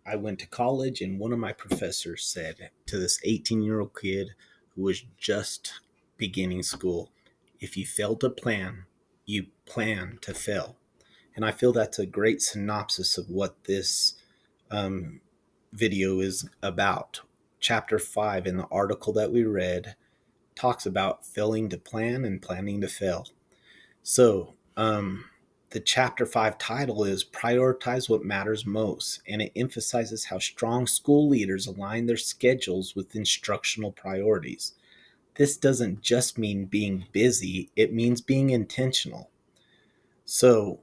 I went to college, and one of my professors said to this 18-year-old kid who was just beginning school, if you fail to plan, you plan to fail. And I feel that's a great synopsis of what this um, video is about. Chapter 5 in the article that we read talks about failing to plan and planning to fail. So, the chapter 5 title is Prioritize What Matters Most, and it emphasizes how strong school leaders align their schedules with instructional priorities. This doesn't just mean being busy, it means being intentional. So,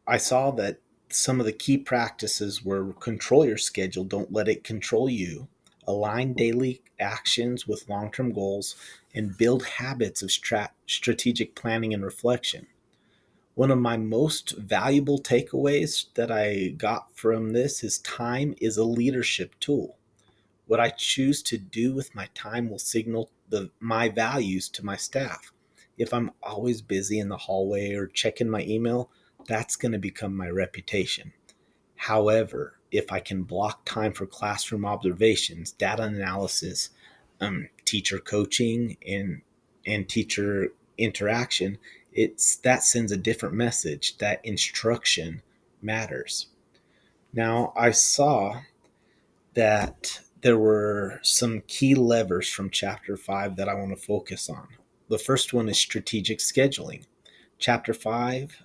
I saw that some of the key practices were control your schedule, don't let it control you, align daily actions with long term goals, and build habits of strategic planning and reflection. One of my most valuable takeaways that I got from this is time is a leadership tool. What I choose to do with my time will signal my values to my staff. If I'm always busy in the hallway or checking my email, that's going to become my reputation. However, if I can block time for classroom observations, data analysis, teacher coaching, and teacher interaction, it's that sends a different message that instruction matters. Now, I saw that there were some key levers from chapter 5 that I want to focus on. The first one is strategic scheduling. Chapter 5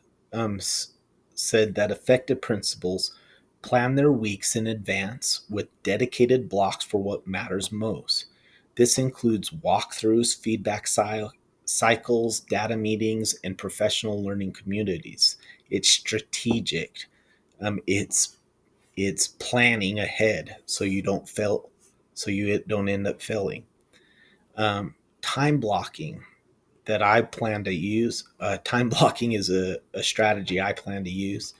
said that effective principals plan their weeks in advance with dedicated blocks for what matters most. This includes walkthroughs, cycles, data meetings, and professional learning communities. It's strategic. It's planning ahead so you don't fail, so you don't end up failing. Time blocking that I plan to use. Time blocking is a strategy I plan to use.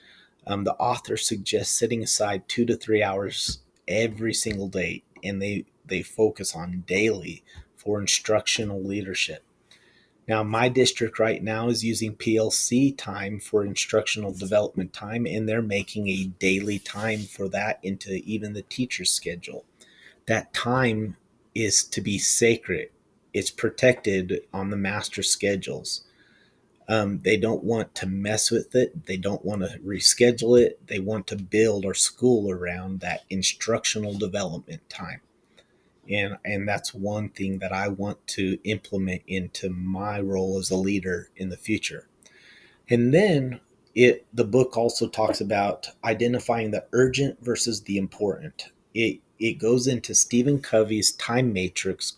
The author suggests setting aside 2 to 3 hours every single day, and they focus on daily for instructional leadership. Now, my district right now is using PLC time for instructional development time, and they're making a daily time for that into even the teacher's schedule. That time is to be sacred. It's protected on the master schedules. They don't want to mess with it. They don't want to reschedule it. They want to build our school around that instructional development time. And that's one thing that I want to implement into my role as a leader in the future. And then the book also talks about identifying the urgent versus the important. It goes into Stephen Covey's time matrix,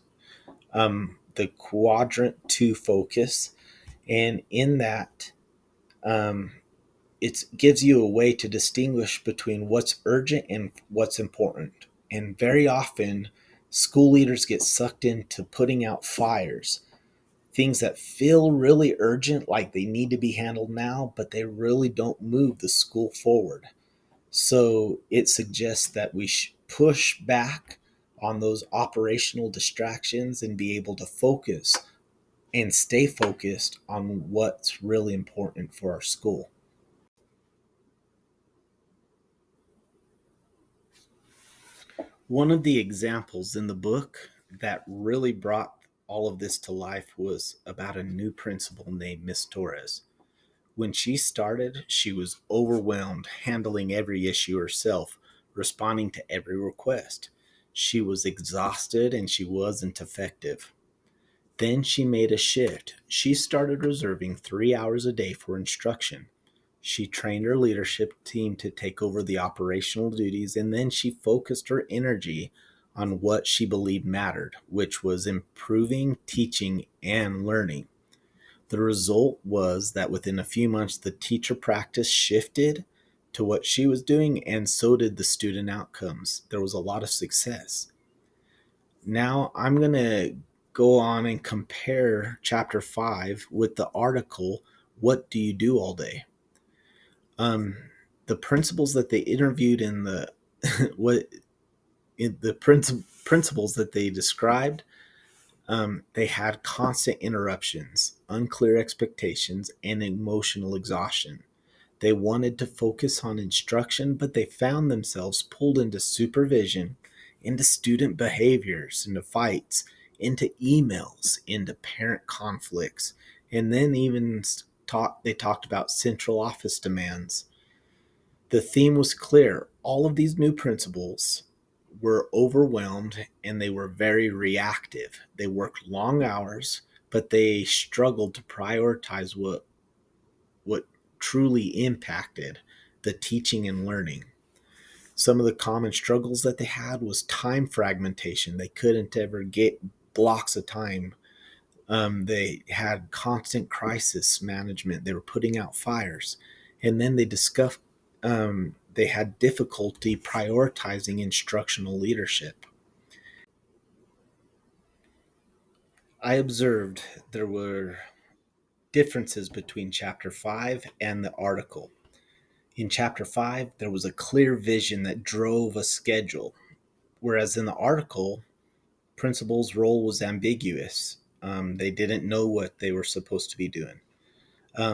the quadrant 2 focus, and in that, um, it gives you a way to distinguish between what's urgent and what's important. And very often, school leaders get sucked into putting out fires, things that feel really urgent, like they need to be handled now, but they really don't move the school forward. So it suggests that we push back on those operational distractions and be able to focus and stay focused on what's really important for our school. One of the examples in the book that really brought all of this to life was about a new principal named Miss Torres. When she started, she was overwhelmed, handling every issue herself, responding to every request. She was exhausted and she wasn't effective. Then she made a shift. She started reserving 3 hours a day for instruction. She trained her leadership team to take over the operational duties, and then she focused her energy on what she believed mattered, which was improving teaching and learning. The result was that within a few months, the teacher practice shifted to what she was doing, and so did the student outcomes. There was a lot of success. Now, I'm going to go on and compare chapter 5 with the article, What Do You Do All Day? Um, the principles that they interviewed in the what in the principles that they described, they had constant interruptions, unclear expectations, and emotional exhaustion. They wanted to focus on instruction, but they found themselves pulled into supervision, into student behaviors, into fights, into emails, into parent conflicts, and then even they talked about central office demands. The theme was clear. All of these new principals were overwhelmed and they were very reactive. They worked long hours, but they struggled to prioritize what truly impacted the teaching and learning. Some of the common struggles that they had was time fragmentation. They couldn't ever get blocks of time. They had constant crisis management. They were putting out fires. And then they had difficulty prioritizing instructional leadership. I observed there were differences between chapter 5 and the article. In chapter 5, there was a clear vision that drove a schedule, whereas in the article, principal's role was ambiguous. They didn't know what they were supposed to be doing.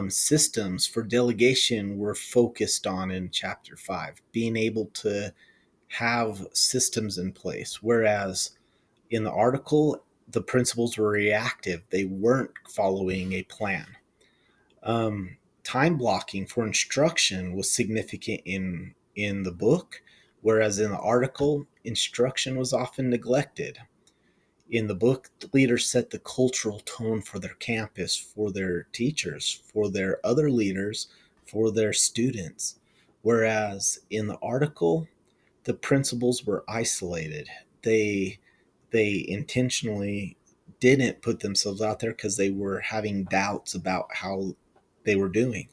Systems for delegation were focused on in chapter 5, being able to have systems in place, whereas in the article, the principals were reactive. They weren't following a plan. Time blocking for instruction was significant in the book, whereas in the article, instruction was often neglected. In the book, the leaders set the cultural tone for their campus, for their teachers, for their other leaders, for their students. Whereas in the article, the principals were isolated. They they intentionally didn't put themselves out there because they were having doubts about how they were doing.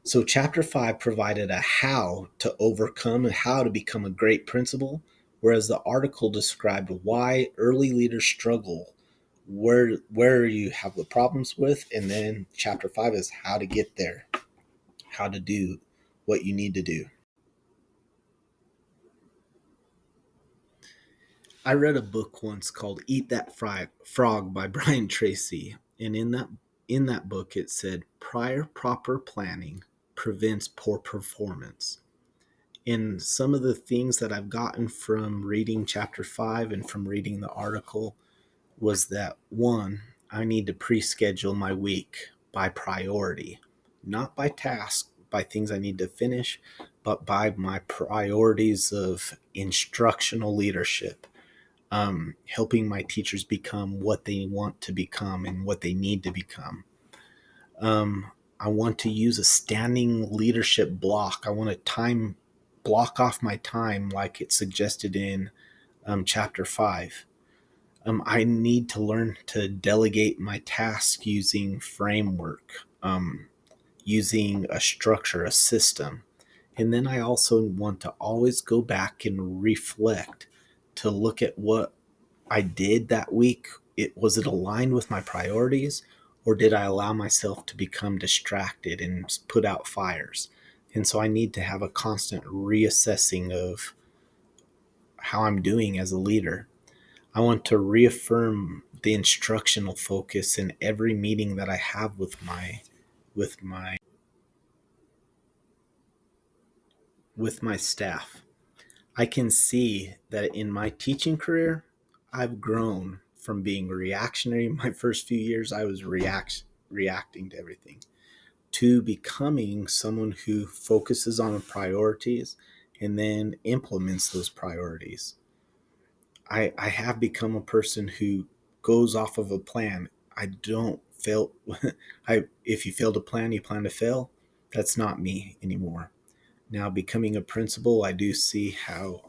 So, chapter 5 provided a how to overcome and how to become a great principal, whereas the article described why early leaders struggle, where you have the problems with, and then chapter 5 is how to get there, how to do what you need to do. I read a book once called Eat That Frog by Brian Tracy, and in that book it said prior proper planning prevents poor performance. And some of the things that I've gotten from reading chapter 5 and from reading the article was that one, I need to pre-schedule my week by priority, not by task, by things I need to finish, but by my priorities of instructional leadership, helping my teachers become what they want to become and what they need to become. I want to use a standing leadership block. I want to block off my time like it's suggested in chapter 5. I need to learn to delegate my task using framework, using a structure, a system. And then I also want to always go back and reflect to look at what I did that week. Was it aligned with my priorities, or did I allow myself to become distracted and put out fires? And so I need to have a constant reassessing of how I'm doing as a leader. I want to reaffirm the instructional focus in every meeting that I have with my with my staff. I can see that in my teaching career, I've grown from being reactionary. My first few years, I was reacting to everything, to becoming someone who focuses on the priorities and then implements those priorities. I have become a person who goes off of a plan. I don't fail. If you fail to plan, you plan to fail. That's not me anymore. Now, becoming a principal, I do see how